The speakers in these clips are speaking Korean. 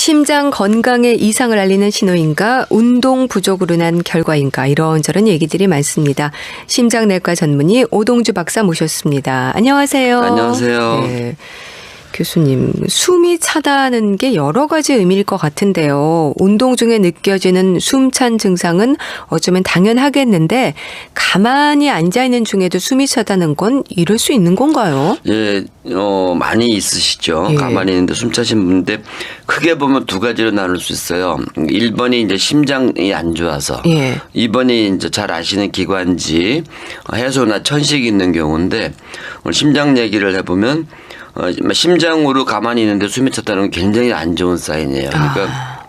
심장 건강에 이상을 알리는 신호인가, 운동 부족으로 난 결과인가, 이런저런 얘기들이 많습니다. 심장내과 전문의 오동주 박사 모셨습니다. 안녕하세요. 안녕하세요. 네. 교수님, 숨이 차다는 게 여러 가지 의미일 것 같은데요. 운동 중에 느껴지는 숨찬 증상은 어쩌면 당연하겠는데 가만히 앉아있는 중에도 숨이 차다는 건 이럴 수 있는 건가요? 예, 많이 있으시죠. 예. 가만히 있는데 숨 차신 분인데 크게 보면 두 가지로 나눌 수 있어요. 1번이 이제 심장이 안 좋아서, 예. 2번이 이제 잘 아시는 기관지 해소나 천식이 있는 경우인데 오늘 심장 얘기를 해보면 심장으로 가만히 있는데 숨이 찼다는 건 굉장히 안 좋은 사인이에요. 그러니까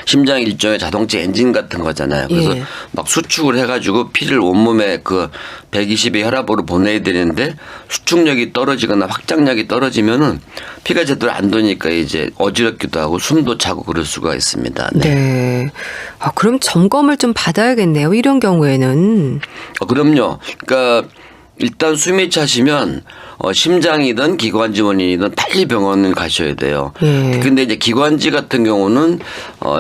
심장 일종의 자동차 엔진 같은 거잖아요. 그래서 예. 막 수축을 해가지고 피를 온몸에 그 120의 혈압으로 보내야 되는데 수축력이 떨어지거나 확장력이 떨어지면은 피가 제대로 안 도니까 이제 어지럽기도 하고 숨도 차고 그럴 수가 있습니다. 네. 네. 그럼 점검을 좀 받아야겠네요. 이런 경우에는. 그럼요. 그러니까 일단 숨이 차시면 심장이든 기관지 원인이든 빨리 병원을 가셔야 돼요. 근데 이제 기관지 같은 경우는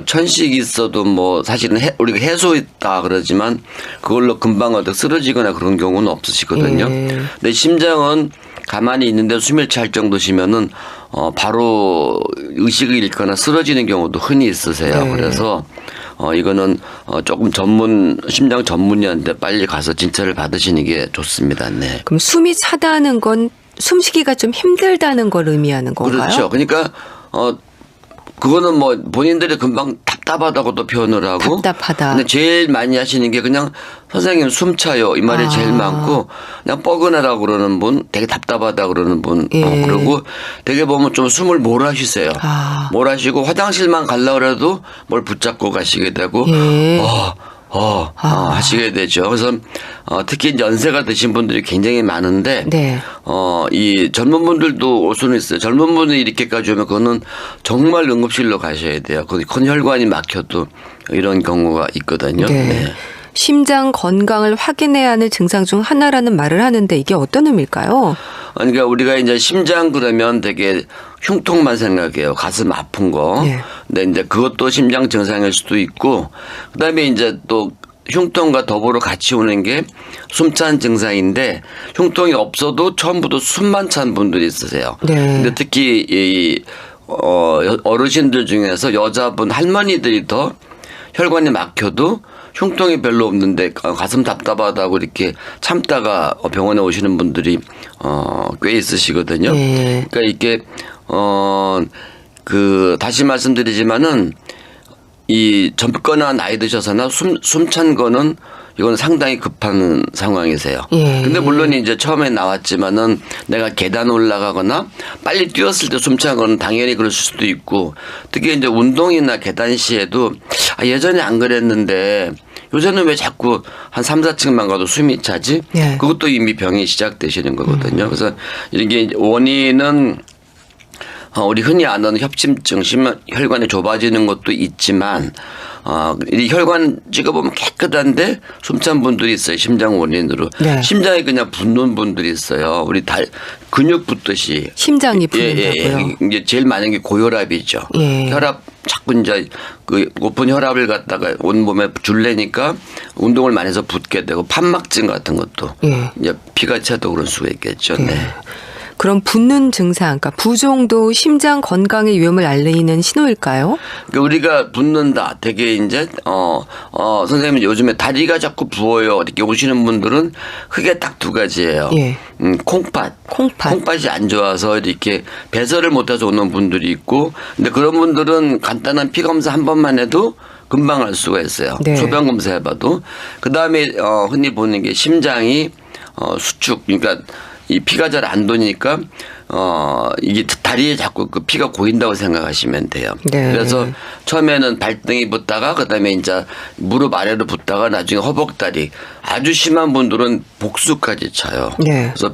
천식이 있어도 뭐 사실은 우리가 해소했다 그러지만 그걸로 금방 쓰러지거나 그런 경우는 없으시거든요. 근데 심장은 가만히 있는데 숨이 찰 정도시면은 바로 의식을 잃거나 쓰러지는 경우도 흔히 있으세요. 그래서 이거는 조금 심장 전문의한테 빨리 가서 진찰을 받으시는 게 좋습니다. 네. 그럼 숨이 차다는 건 숨쉬기가 좀 힘들다는 걸 의미하는 건가요? 그렇죠. 그러니까 그거는 뭐 본인들이 금방 답답하다고도 표현을 하고. 답답하다. 근데 제일 많이 하시는 게 그냥 선생님 숨 차요. 이 말이 제일 많고 그냥 뻐근하다고 그러는 분, 되게 답답하다 그러는 분. 예. 그리고 되게 보면 좀 숨을 몰아쉬세요. 몰아쉬고 화장실만 가려고 해도 뭘 붙잡고 가시게 되고. 예. 하시게 되죠. 그래서 특히 이제 연세가 드신 분들이 굉장히 많은데, 네. 이 젊은 분들도 올 수는 있어요. 젊은 분이 이렇게까지 오면 그거는 정말 응급실로 가셔야 돼요. 그 혈관이 막혀도 이런 경우가 있거든요. 네. 네. 심장 건강을 확인해야 하는 증상 중 하나라는 말을 하는데 이게 어떤 의미일까요? 그러니까 우리가 이제 심장 그러면 되게 흉통만 생각해요. 가슴 아픈 거. 네. 근데 이제 그것도 심장 증상일 수도 있고, 그다음에 이제 또 흉통과 더불어 같이 오는 게 숨찬 증상인데 흉통이 없어도 처음부터 숨만 찬 분들이 있으세요. 네. 근데 특히 이 어르신들 중에서 여자분 할머니들이 더 혈관이 막혀도 흉통이 별로 없는데 가슴 답답하다고 이렇게 참다가 병원에 오시는 분들이 꽤 있으시거든요. 네. 그러니까 이게 다시 말씀드리지만은 이 젊거나 나이 드셔서나 숨찬 거는 이건 상당히 급한 상황이세요. 근데 물론 이제 처음에 나왔지만은 내가 계단 올라가거나 빨리 뛰었을 때 숨찬 거는 당연히 그럴 수도 있고, 특히 이제 운동이나 계단 시에도 예전에 안 그랬는데 요새는 왜 자꾸 한 3, 4층만 가도 숨이 차지? 네. 그것도 이미 병이 시작되시는 거거든요. 그래서 이게 원인은 우리 흔히 아는 협심증, 혈관이 좁아지는 것도 있지만, 이 혈관 찍어보면 깨끗한데 숨찬 분들이 있어요. 심장 원인으로. 네. 심장이 그냥 붓는 분들이 있어요. 우리 근육 붓듯이. 심장이 붓는다고요? 이게 제일 많은 게 고혈압이죠. 혈압 자꾸 이제 그 높은 혈압을 갖다가 온몸에 줄내니까 운동을 많이 해서 붓게 되고, 판막증 같은 것도 이제 피가 차도 그럴 수가 있겠죠. 네. 그럼 붓는 증상, 그러니까 부종도 심장 건강의 위험을 알리는 신호일까요? 그러니까 우리가 붓는다. 되게 이제 선생님 요즘에 다리가 자꾸 부어요. 이렇게 오시는 분들은 크게 딱 두 가지예요. 콩팥이 안 좋아서 이렇게 배설을 못해서 오는 분들이 있고, 근데 그런 분들은 간단한 피 검사 한 번만 해도 금방 알 수가 있어요. 네. 소변 검사 해봐도. 그 다음에 흔히 보는 게 심장이 수축, 그러니까 이 피가 잘 안 도니까 이게 다리에 자꾸 그 피가 고인다고 생각하시면 돼요. 네. 그래서 처음에는 발등이 붓다가 그다음에 이제 무릎 아래로 붓다가 나중에 허벅다리, 아주 심한 분들은 복수까지 차요. 네. 그래서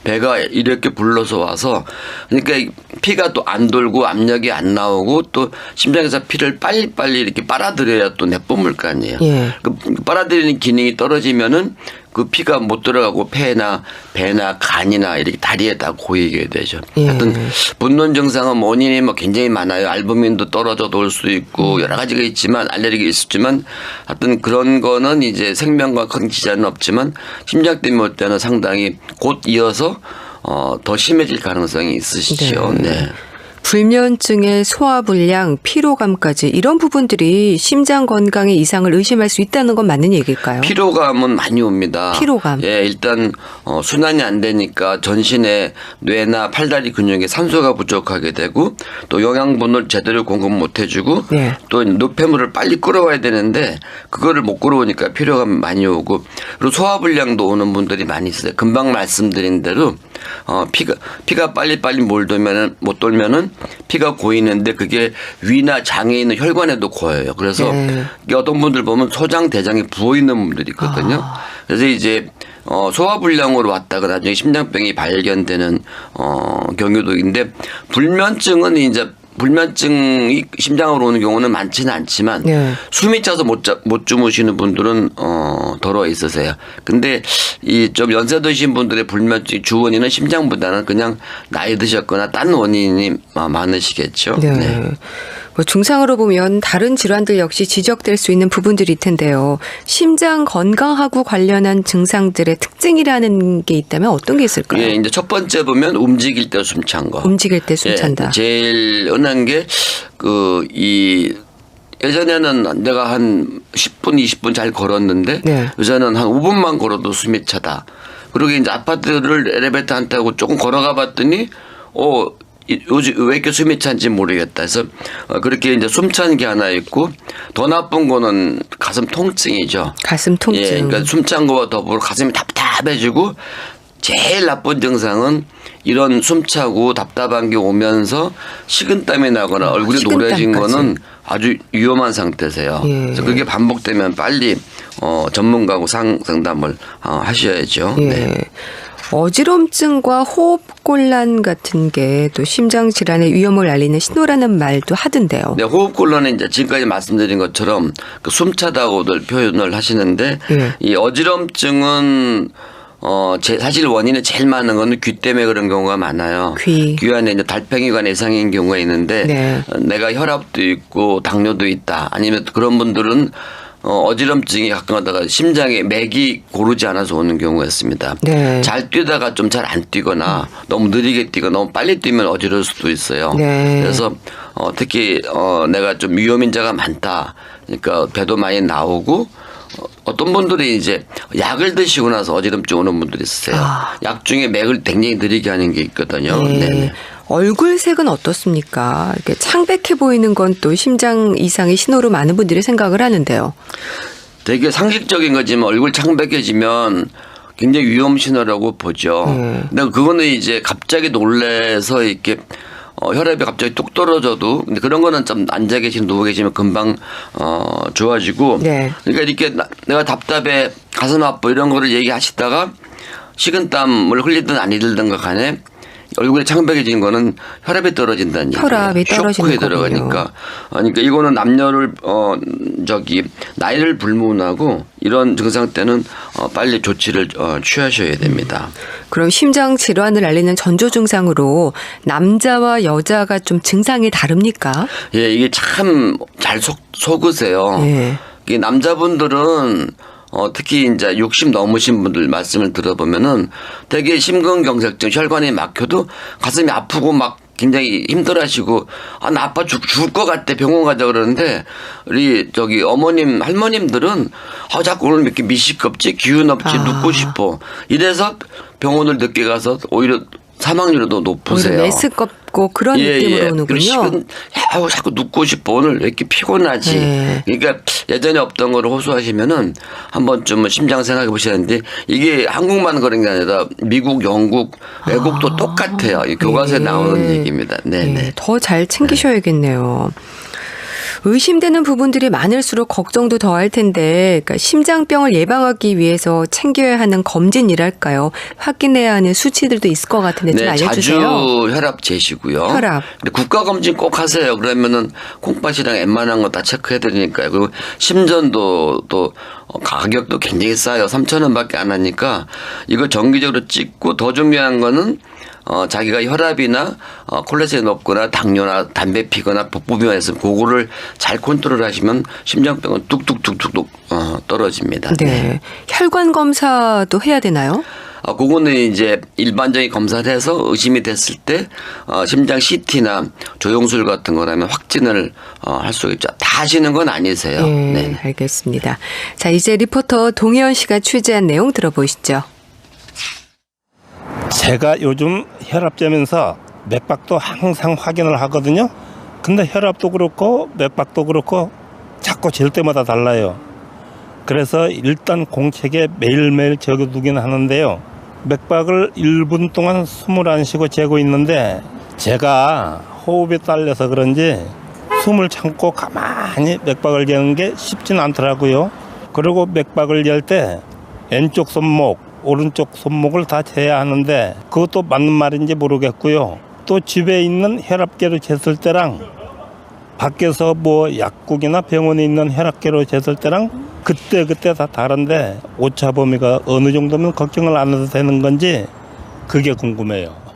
배가 이렇게 불러서 와서, 그러니까 피가 또 안 돌고 압력이 안 나오고 또 심장에서 피를 빨리빨리 이렇게 빨아들여야 또 내뿜을 거 아니에요. 그 빨아들이는 기능이 떨어지면은 그 피가 못 들어가고 폐나 배나 간이나 이렇게 다리에 다 고이게 되죠. 예. 하여튼 분노 증상은 원인이 뭐 굉장히 많아요. 알부민도 떨어져도 올 수 있고 여러 가지가 있지만 알레르기 있었지만 하여튼 그런 거는 이제 생명과 큰 지장은 없지만 심장 때문에 올 때는 상당히 곧 이어서 더 심해질 가능성이 있으시죠. 네. 네. 불면증의 소화불량, 피로감까지 이런 부분들이 심장 건강에 이상을 의심할 수 있다는 건 맞는 얘기일까요? 피로감은 많이 옵니다. 피로감. 예, 일단 순환이 안 되니까 전신의 뇌나 팔다리 근육에 산소가 부족하게 되고 또 영양분을 제대로 공급 못 해주고 네. 또 노폐물을 빨리 끌어와야 되는데 그거를 못 끌어오니까 피로감이 많이 오고 그리고 소화불량도 오는 분들이 많이 있어요. 금방 말씀드린 대로 피가 빨리빨리 못 돌면은 피가 고이는데 그게 위나 장에 있는 혈관에도 고여요. 그래서 네. 어떤 분들 보면 소장 대장이 부어 있는 분들이 있거든요. 그래서 이제 소화불량으로 왔다가 나중에 심장병이 발견되는 경우도 있는데 불면증이 심장으로 오는 경우는 많지는 않지만 네. 숨이 차서 못 주무시는 분들은 덜어 있으세요. 근데 이 좀 연세 드신 분들의 불면증 주 원인은 심장보다는 그냥 나이 드셨거나 딴 원인이 많으시겠죠. 네. 네. 뭐 증상으로 보면 다른 질환들 역시 지적될 수 있는 부분들이 텐데요. 심장 건강하고 관련한 증상들의 특징이라는 게 있다면 어떤 게 있을까요? 예, 이제 첫 번째 보면 움직일 때 숨찬 거. 움직일 때 숨찬다. 예, 제일 흔한 게 예전에는 내가 한 10분, 20분 잘 걸었는데 네. 요새는 한 5분만 걸어도 숨이 차다. 그리고 이제 아파트를 엘리베이터 안 타고 조금 걸어가 봤더니 요즘 왜 이렇게 숨이 찬지 모르겠다 해서 그렇게 이제 숨찬 게 하나 있고 더 나쁜 거는 가슴 통증이죠. 가슴 통증. 예, 그러니까 숨찬 거와 더불어 가슴이 답답해지고 제일 나쁜 증상은 이런 숨차고 답답한 게 오면서 식은땀이 나거나 얼굴이 노래진 거는 아주 위험한 상태세요. 예. 그래서 그게 반복되면 빨리 전문가하고 상담을 하셔야죠. 예. 네. 어지럼증과 호흡곤란 같은 게 또 심장 질환의 위험을 알리는 신호라는 말도 하던데요. 네, 호흡곤란은 이제 지금까지 말씀드린 것처럼 그 숨차다고들 표현을 하시는데 예. 이 어지럼증은 사실 원인이 제일 많은 거는 귀 때문에 그런 경우가 많아요. 귀 안에 이제 달팽이관 내상인 경우가 있는데 네. 내가 혈압도 있고 당뇨도 있다. 아니면 그런 분들은 어지럼증이 가끔 하다가 심장에 맥이 고르지 않아서 오는 경우가 있습니다. 네. 잘 뛰다가 좀 잘 안 뛰거나 너무 느리게 뛰거나 너무 빨리 뛰면 어지러울 수도 있어요. 네. 그래서 특히 내가 좀 위험인자가 많다. 그러니까 배도 많이 나오고 어떤 분들이 이제 약을 드시고 나서 어지럼증 오는 분들이 있으세요. 약 중에 맥을 굉장히 느리게 하는 게 있거든요. 네. 네네. 얼굴색은 어떻습니까? 이렇게 창백해 보이는 건 또 심장 이상의 신호로 많은 분들이 생각을 하는데요. 되게 상식적인 거지만 얼굴 창백해지면 굉장히 위험 신호라고 보죠. 근데 그거는 이제 갑자기 놀래서 이렇게 혈압이 갑자기 뚝 떨어져도 근데 그런 거는 좀 앉아 계시면 누워 계시면 금방 좋아지고 네. 그러니까 이렇게 내가 답답해 가슴 아파 이런 거를 얘기하시다가 식은땀을 흘리든 안 흘리든 간에 얼굴에 창백해지는 거는 혈압이 떨어진다는 얘기예요. 혈압이 떨어지는 쇼크에 거군요. 들어가니까. 그러니까 이거는 남녀를 나이를 불문하고 이런 증상 때는 빨리 조치를 취하셔야 됩니다. 그럼 심장 질환을 알리는 전조 증상으로 남자와 여자가 좀 증상이 다릅니까? 예, 이게 참 잘 속으세요. 예. 이게 남자분들은 특히 이제 60 넘으신 분들 말씀을 들어보면은 되게 심근경색증 혈관이 막혀도 가슴이 아프고 막 굉장히 힘들어하시고 나 아파 죽을 것 같아 병원 가자 그러는데 우리 어머님 할머님들은 자꾸 오늘 왜 이렇게 미식겁지 기운 없지 눕고 싶어 이래서 병원을 늦게 가서 오히려 사망률이 더 높으세요. 오히려 메스껍고 그런 느낌으로 오는군요. 자꾸 눕고 싶어. 오늘 왜 이렇게 피곤하지. 네. 그러니까 예전에 없던 거를 호소하시면은 한 번쯤은 심장 생각해 보셔야 하는데 이게 한국만 그런 게 아니라 미국, 영국, 외국도 똑같아요. 이 교과서에 나오는 얘기입니다. 네네. 더 잘 챙기셔야겠네요. 의심되는 부분들이 많을수록 걱정도 더할 텐데, 그러니까 심장병을 예방하기 위해서 챙겨야 하는 검진이랄까요? 확인해야 하는 수치들도 있을 것 같은데 좀 알려주세요. 자주 혈압 재시고요. 혈압. 근데 국가 검진 꼭 하세요. 그러면은 콩팥이랑 웬만한 거 다 체크해 드리니까요. 그리고 심전도 또 가격도 굉장히 싸요. 3,000원밖에 안 하니까 이거 정기적으로 찍고 더 중요한 거는 자기가 혈압이나 콜레스테롤이 높거나 당뇨나 담배 피거나 복부병 있으면 그거를 잘 컨트롤하시면 심장병은 뚝뚝뚝뚝뚝 떨어집니다. 네. 혈관 검사도 해야 되나요? 그거는 이제 일반적인 검사를 해서 의심이 됐을 때 심장 CT나 조영술 같은 거라면 확진을 할 수 있죠. 다 하시는 건 아니세요. 네, 알겠습니다. 자, 이제 리포터 동혜원 씨가 취재한 내용 들어보시죠. 제가 요즘 혈압 재면서 맥박도 항상 확인을 하거든요. 근데 혈압도 그렇고 맥박도 그렇고 자꾸 잴 때마다 달라요. 그래서 일단 공책에 매일매일 적어두긴 하는데요. 맥박을 1분 동안 숨을 안 쉬고 재고 있는데 제가 호흡이 딸려서 그런지 숨을 참고 가만히 맥박을 재는 게 쉽진 않더라고요. 그리고 맥박을 잴 때 왼쪽 손목, 오른쪽 손목을 다 재야 하는데 그것도 맞는 말인지 모르겠고요. 또 집에 있는 혈압계로 쟀을 때랑 밖에서 뭐 약국이나 병원에 있는 혈압계로 쟀을 때랑 그때 다 다른데 오차 범위가 어느 정도면 걱정을 안 해도 되는 건지 그게 궁금해요.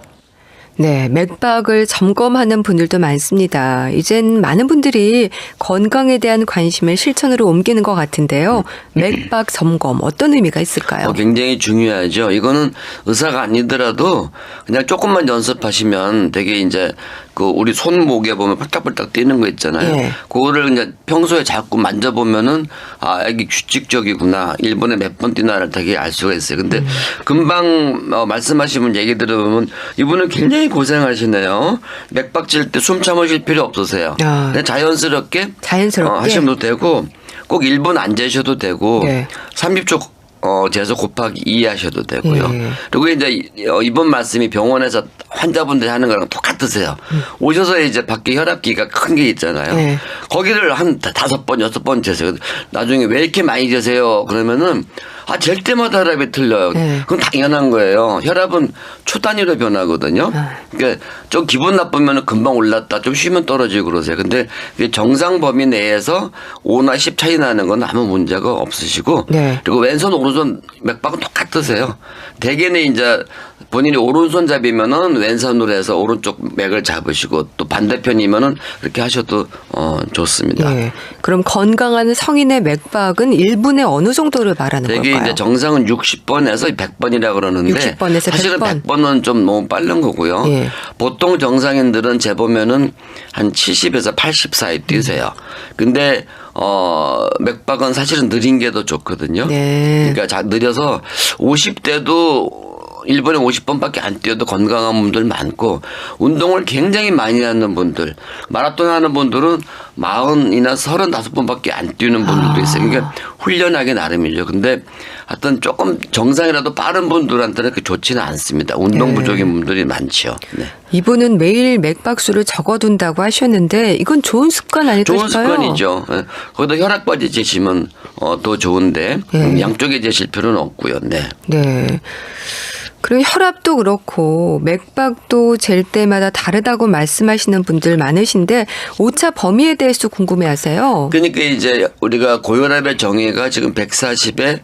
네, 맥박을 점검하는 분들도 많습니다. 이젠 많은 분들이 건강에 대한 관심을 실천으로 옮기는 것 같은데요. 맥박 점검 어떤 의미가 있을까요? 굉장히 중요하죠. 이거는 의사가 아니더라도 그냥 조금만 연습하시면 되게 이제 그 우리 손목에 보면 펄딱펄딱 뛰는 거 있잖아요. 네. 그거를 이제 평소에 자꾸 만져보면은 이게 규칙적이구나. 1분에 몇 번 뛰나를 되게 알 수가 있어요. 근데 금방 말씀하신 분 얘기 들어보면 이분은 굉장히 고생하시네요. 맥박 질 때 숨 참으실 필요 없으세요. 그냥 자연스럽게 하시면 되고 꼭 1분 안 재셔도 되고 네. 30초 재서 곱하기 2 하셔도 되고요. 그리고 이제 이번 말씀이 병원에서 환자분들이 하는 거랑 똑같으세요. 오셔서 이제 밖에 혈압기가 큰 게 있잖아요. 거기를 한 5번, 6번 재세요. 나중에 왜 이렇게 많이 재세요? 그러면은 잴 때마다 혈압이 틀려요. 그건 당연한 거예요. 혈압은 초 단위로 변하거든요. 그러니까 좀 기분 나쁘면 금방 올랐다 좀 쉬면 떨어지고 그러세요. 근데 정상 범위 내에서 5나 10 차이 나는 건 아무 문제가 없으시고 그리고 왼손 오른손 맥박은 똑같으세요. 대개는 이제 본인이 오른손잡이면은 왼손으로 해서 오른쪽 맥을 잡으시고 또 반대편이면은 그렇게 하셔도 좋습니다. 네. 그럼 건강한 성인의 맥박은 1분에 어느 정도를 말하는 되게 걸까요? 이제 정상은 60번에서 100번이라고 그러는데 60번에서 사실은 100번. 100번은 좀 너무 빠른 거고요. 보통 정상인들은 재보면은 한 70에서 80 사이 뛰세요. 근데 맥박은 사실은 느린 게 더 좋거든요. 그러니까 느려서 50대도 1분에 50번밖에 안 뛰어도 건강한 분들 많고 운동을 굉장히 많이 하는 분들 마라톤 하는 분들은 40이나 35번밖에 안 뛰는 분들도 있어요. 그러니까 훈련하기 나름이죠. 근데 하여튼 조금 정상이라도 빠른 분들한테는 그렇게 좋지는 않습니다. 운동 부족인 분들이 많죠. 네. 이분은 매일 맥박수를 적어둔다고 하셨는데 이건 좋은 습관 아닐까 좋은 싶어요. 습관이죠. 거기다 혈압까지 재시면 더 좋은데 양쪽에 재실 필요는 없고요. 네. 그리고 혈압도 그렇고 맥박도 잴 때마다 다르다고 말씀하시는 분들 많으신데 오차 범위에 대해서 궁금해하세요. 그러니까 이제 우리가 고혈압의 정의가 지금 140에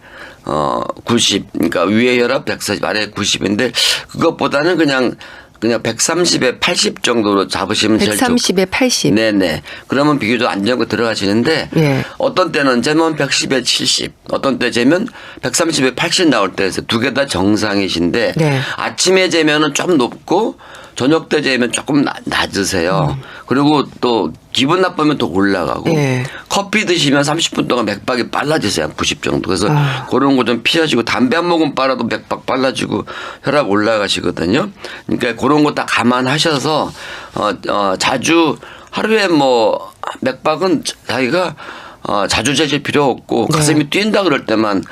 90, 그러니까 위에 혈압 140, 아래 90인데 그것보다는 그냥 130에 80 정도로 잡으시면 제일 좋고. 130에 80. 네네. 그러면 비교적 안정적으로 들어가시는데 어떤 때는 재면 110에 70, 어떤 때 재면 130에 80 나올 때 있어요. 두 개 다 정상이신데 아침에 재면은 좀 높고 저녁 때 재면 조금 낮으세요. 그리고 또 기분 나쁘면 더 올라가고 커피 드시면 30분 동안 맥박이 빨라지세요. 90 정도. 그래서 그런 거 좀 피하시고 담배 한 모금 빨아도 맥박 빨라지고 혈압 올라가시거든요. 그러니까 그런 거 다 감안하셔서 자주 하루에 뭐 맥박은 자기가 자주 재실 필요 없고 가슴이 뛴다 그럴 때만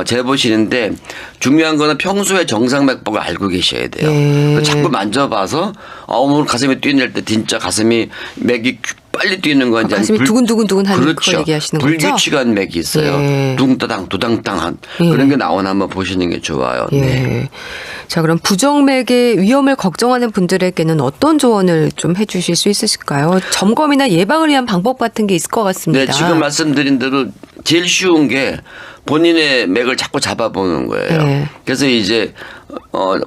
재보시는데 중요한 거는 평소에 정상 맥박을 알고 계셔야 돼요. 자꾸 만져봐서 오늘 가슴이 뛰는 때 진짜 가슴이 맥이 빨리 뛰는 건 이제 가슴이 두근두근두근 하는 그거 얘기하시는 거죠? 불규칙한 맥이 있어요. 예. 둥따당 두당땅한 예. 그런 게 나오나 한번 보시는 게 좋아요. 예. 네. 자, 그럼 부정맥의 위험을 걱정하는 분들에게는 어떤 조언을 좀 해주실 수 있으실까요? 점검이나 예방을 위한 방법 같은 게 있을 것 같습니다. 네, 지금 말씀드린 대로 제일 쉬운 게 본인의 맥을 자꾸 잡아보는 거예요. 네. 그래서 이제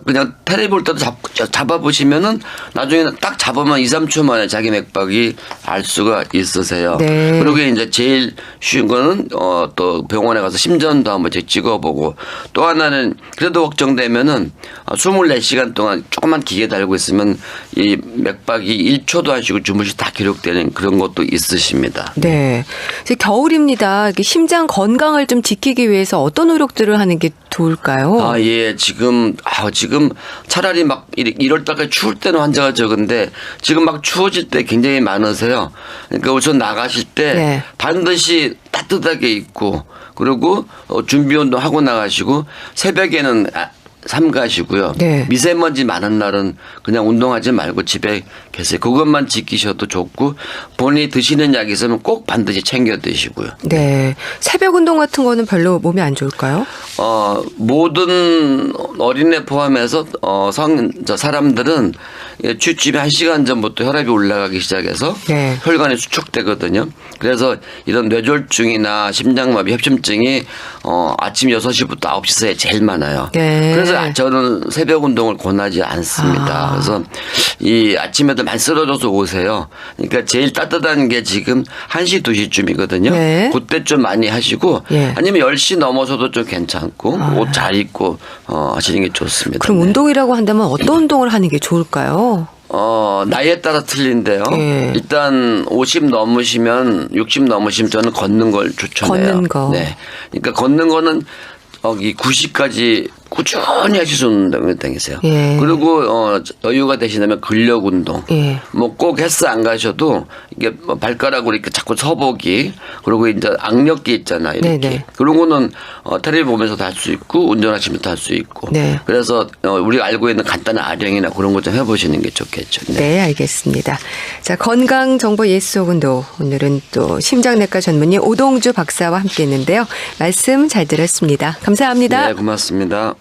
그냥 테레비 볼 때도 잡아보시면은 나중에 딱 잡으면 2, 3초 만에 자기 맥박이 알 수가 있으세요. 네. 그리고 이제 제일 쉬운 거는 또 병원에 가서 심전도 한번 찍어보고 또 하나는 그래도 걱정되면은 24시간 동안 조그만 기계 달고 있으면 이 맥박이 1초도 안 쉬고 주무시 다 기록되는 그런 것도 있으십니다. 네. 이제 겨울입니다. 이렇게 심장 건강을 좀 지키기 위해서 어떤 노력들을 하는 게 좋을까요? 아, 예. 지금 차라리 막 1월 달까지 추울 때는 환자가 적은데 지금 막 추워질 때 굉장히 많으세요. 그러니까 우선 나가실 때 네. 반드시 따뜻하게 입고 그리고 준비 운동 하고 나가시고 새벽에는 삼가시고요. 네. 미세먼지 많은 날은 그냥 운동하지 말고 집에 계세요. 그것만 지키셔도 좋고 본인이 드시는 약이 있으면 꼭 반드시 챙겨 드시고요. 네. 새벽 운동 같은 거는 별로 몸에 안 좋을까요? 모든 어린애 포함해서 사람들은 취침이 1시간 전부터 혈압이 올라가기 시작해서 네. 혈관이 수축되거든요. 그래서 이런 뇌졸중이나 심장마비, 협심증이 아침 6시부터 9시 사이에 제일 많아요. 네. 그래서 저는 새벽 운동을 권하지 않습니다. 그래서 이 아침에도 많이 쓰러져서 오세요. 그러니까 제일 따뜻한 게 지금 1시, 2시쯤이거든요. 네. 그때 좀 많이 하시고 예. 아니면 10시 넘어서도 좀 괜찮고 옷 잘 입고 하시는 게 좋습니다. 그럼 네. 운동이라고 한다면 어떤 운동을 하는 게 좋을까요? 나이에 따라 틀린데요. 예. 일단 50 넘으시면 60 넘으시면 저는 걷는 걸 추천해요. 걷는 거. 네. 그러니까 걷는 거는 90까지 꾸준히 하실 수 있는 운동이세요. 예. 그리고 여유가 되시다면 근력 운동. 예. 뭐 꼭 헬스 안 가셔도 이게 뭐 발가락으로 이렇게 자꾸 서보기 그리고 이제 악력기 있잖아요. 이렇게. 네네. 그런 거는 텔레비 보면서도 할 수 있고 운전하시면서 할 수 있고. 네. 그래서 우리가 알고 있는 간단한 아령이나 그런 거 좀 해보시는 게 좋겠죠. 네, 알겠습니다. 자, 건강정보 예스오근도 오늘은 또 심장내과 전문의 오동주 박사와 함께했는데요. 말씀 잘 들었습니다. 감사합니다. 네, 고맙습니다.